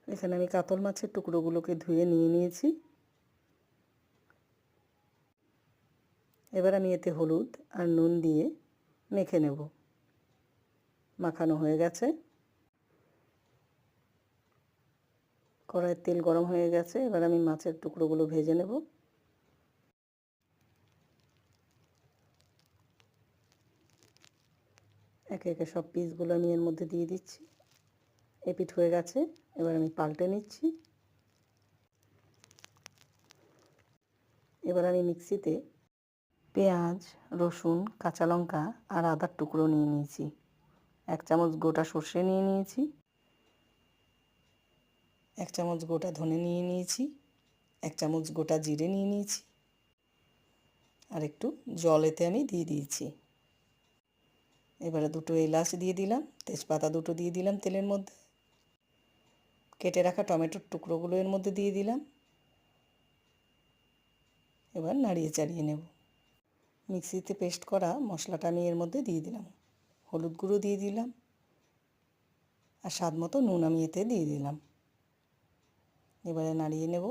এখানে আমি কাতল মাছের টুকরোগুলোকে ধুয়ে নিয়ে নিয়েছি। এবার আমি এতে হলুদ আর নুন দিয়ে মেখে নেব। মাখানো হয়ে গেছে। কড়াইয়ের তেল গরম হয়ে গেছে। এবার আমি মাছের টুকরোগুলো ভেজে নেব। একে একে সব পিসগুলো আমি এর মধ্যে দিয়ে দিচ্ছি। এপিঠ হয়ে গেছে। এবার আমি পাল্টে নিচ্ছি। এবার আমি মিক্সিতে পেঁয়াজ, রসুন, কাঁচা লঙ্কা আর আদার টুকরো নিয়ে নিয়েছি। 1 চামচ গোটা সর্ষে নিয়ে নিয়েছি। 1 চামচ গোটা ধনে নিয়ে নিয়েছি। 1 চামচ গোটা জিরে নিয়ে নিয়েছি। আর একটু জল এতে আমি দিয়ে দিয়েছি। এবারে 2 এলাচ দিয়ে দিলাম। তেজপাতা 2 দিয়ে দিলাম তেলের মধ্যে। কেটে রাখা টমেটোর টুকরোগুলো এর মধ্যে দিয়ে দিলাম। এবার নাড়িয়ে চাড়িয়ে নেব। মিক্সিতে পেস্ট করা মশলাটা আমি এর মধ্যে দিয়ে দিলাম। হলুদ গুঁড়ো দিয়ে দিলাম। আর স্বাদ মতো নুন আমি এতে দিয়ে দিলাম। এবারে নাড়িয়ে নেব।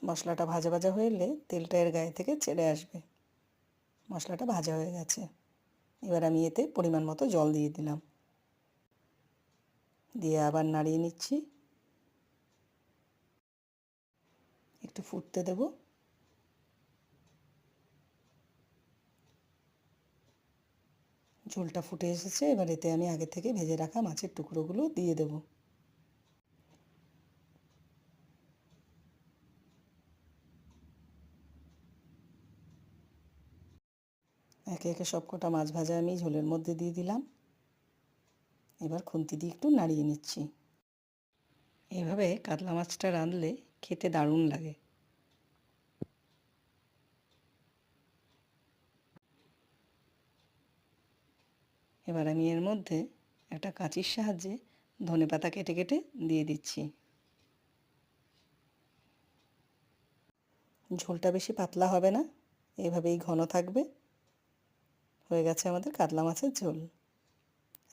মশলাটা ভাজা ভাজা হয়ে এলে তেলটা এর গায়ে থেকে ছেড়ে আসবে। মশলাটা ভাজা হয়ে গেছে। এবার আমি এতে পরিমাণ মতো জল দিয়ে দিলাম। দিয়ে আবার নাড়িয়ে নিচ্ছি। একটু ফুটতে দেব। ঝোলটা ফুটে এসেছে। এবার এতে আমি আগে থেকে ভেজে রাখা মাছের টুকরোগুলো দিয়ে দেব। একে একে সবকটা মাছ ভাজা আমি ঝোলের মধ্যে দিয়ে দিলাম। এবার খুন্তি দিয়ে একটু নাড়িয়ে নিচ্ছি। এভাবে কাতলা মাছটা রাঁধলে খেতে দারুণ লাগে। এবার আমি এর মধ্যে একটা কাঁচির সাহায্যে ধনেপাতা কেটে কেটে দিয়ে দিচ্ছি। ঝোলটা বেশি পাতলা হবে না, এভাবেই ঘন থাকবে। হয়ে গেছে আমাদের কাতলা মাছের ঝোল।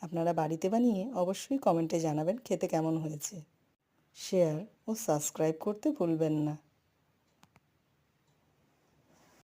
আপনারা বাড়িতে বানিয়ে অবশ্যই কমেন্টে জানাবেন খেতে কেমন হয়েছে। শেয়ার ও সাবস্ক্রাইব করতে ভুলবেন না।